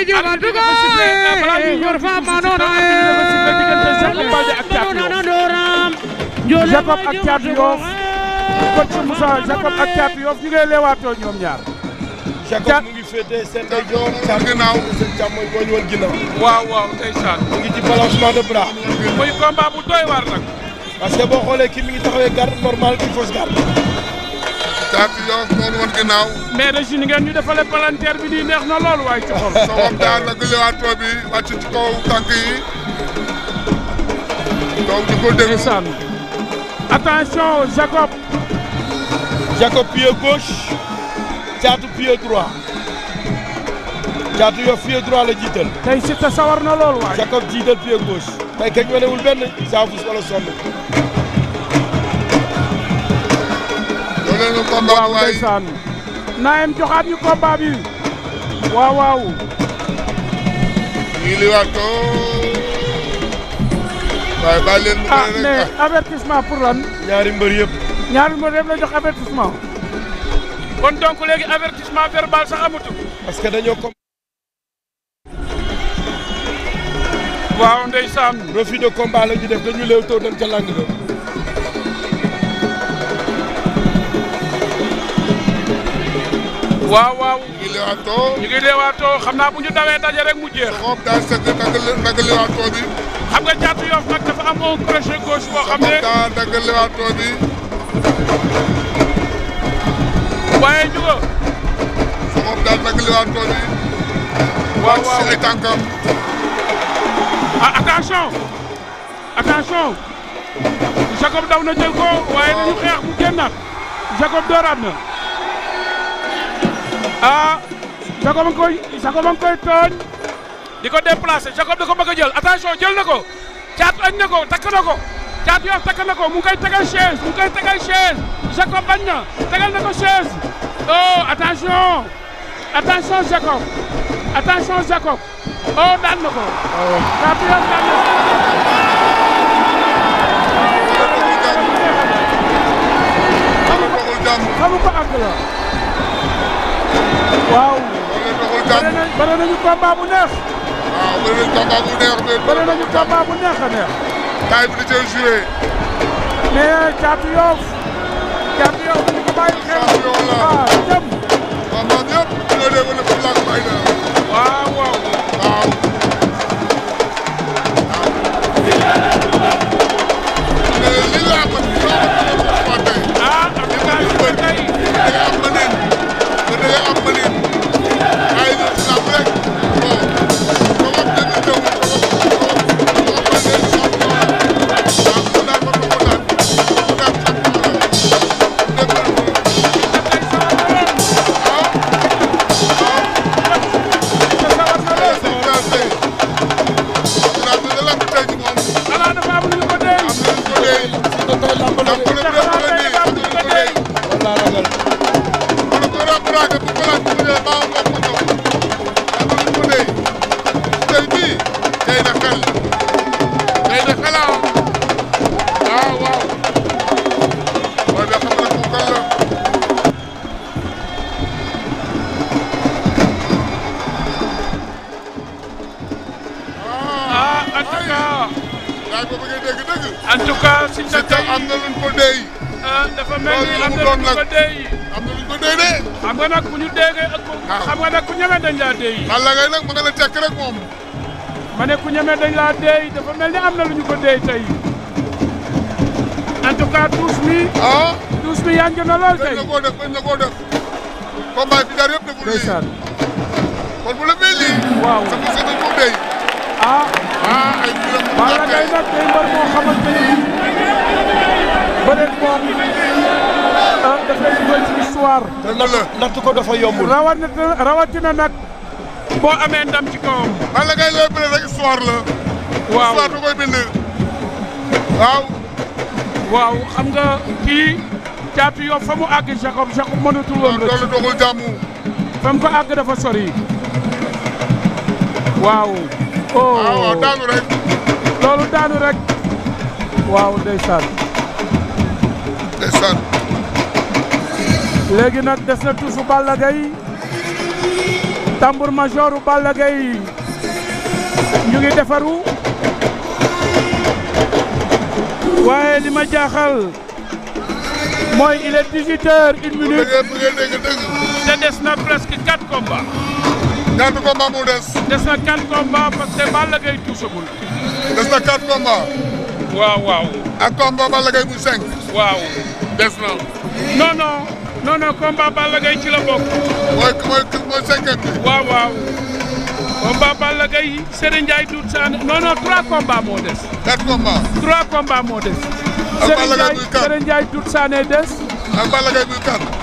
jogatu ko yor fa manona Jacob ak Thiatou Yoff coach Moussa Jacob ak Thiatou Yoff ñu ngi leewaatoo ñoom ñaar. Jacob mu ngi féetee seen ndeyjoor ginnaaw seen càmmoñ boo ñu woon ginnaaw. waaw ndeysaan. mu ngi ci balancement de bras. muy combat bu doy war nag. parce que boo xoolee kii mi ngi taxawee garde normale bi fausse garde. Thiatou Yoff moo ñu woon ginnaaw. mais régime ngeen ñu defalee palanteer bi di neex na lool waaye ci xol. Jacob daal nag leewaatoo bi wàcc ci kaw tànk yi. donc di ko déglu. attention Jacob. Jacob pied gauche. Thiatou pied droit. Thiatou Yoff pied droit la jiital. tey Siteu sawar na lool waaye. Jacob jiital pied gauche. tey kañ wanewul benn saafus wala sonn. loolu la combat waaw ndeysaan. Naem joxaat ñu combat bi. waaw. ñu liwaatoo. waaye bàyyi leen mu ah mais avertissement pour lan. ñaari mbër yëpp. ñaari mbër yëpp la jox avertissement. kon donc léegi avertissement verbal sax amatul. parce que dañoo ko. waaw ndeysaan. refus de combat la ñu def dañu léew too dem ca lang ga. waaw. ñu ngi leewaatoo xam naa bu ñu dawee daje rek mu jeex. Jacob daal sëgg nag leewaatoo bi. xam nga Thiatou Yoff nag dafa am un crochet gauche boo xam ne. Jacob daal nag leewaatoo bi. waaye ñu ko. Jacob daal nag leewaatoo bi. waaw si ay tànkam. attention Jacob daw na jël ko waaye dañu xeex mu génnaat Jacob dooraat na Jacob a ngi koy tooñ. di ko déplacé Jacob da ko bëgg a jël attention jël na ko Thiatou añ na ko takk na ko Thiatou Yoff takk na ko mu ngi koy tegal chaise Jacob bañ na tegal na ko chaise oh attention Jacob oh daan na ko. Thiatou Yoff daan na ko. xamu ko àgg la. waaw. bëri nañu combat bu neex. waaw bëri nañu combat bu neex. bëri nañu combat bu neex a neex. taay bi di cee joué. mais Thiatou Yoff ñu ko bàyyi xel. jëm. combat bi yëpp ñoo dee wala pour laaj bay na. waaw. mais li laa ko en tout cas si sa tey am na luñ ko déy. dafa mel ni am na luñ ko déy. am na luñ ko déy de. xam nga nag ku ñu déggee ak xam nga nag ku ñeme dañ laa déy. Balla Gaye nag ma nga la tekk rek moom. ma ne ku ñeme dañ laa déy dafa mel ni am na lu ñu ko déy tey en tout cas tuus mi. tuus mi yaa ngi na lool tey. bañ na koo def. combat bi jaar yëpp deful lii. ndeysaan. kon bu la mel lii. waaw sa ko dañ ko déy. ay mbiram mu Balla Gaye nag day mbër moo xamante ne bëreet moom dafay dugal ci histoire. natt ko dafa yombul. rawatina nag boo amee ndam ci kawam. Balla Gaye looy bëre rek histoire la. waaw histoire da koy bind. waaw. waaw xam nga kii Thiatou Yoff fa mu àgg Jacob mënatul woon rek. loolu doxul jàmm. fa mu ko àgg dafa sori. waaw. waaw daanu rek. loolu daanu rek. waaw ndeysaan. ndeysaan. léegi nag des na tuusu Balla Gaye tambour majoru Balla Gaye ñu ngi defaru waaye li ma jaaxal mooy il est 18h01. te des na presque 4 combats. ñaata combat mu des. des na 4 combats parce que Balla Gaye tuusagul. des na 4 combats. waaw. ak combat Balla Gaye bu 5. waaw. des na. non combat Balla Gaye ci la bokk. mooy 5e bi. waaw. combat Balla Gaye Serigne Ndiaye Doudou Sané non 3 combats moo des. 4 combats. 3 combats moo des. ak Balla Gaye muy 4 Serigne Ndiaye Doudou Sané des. ak Balla Gaye muy 4.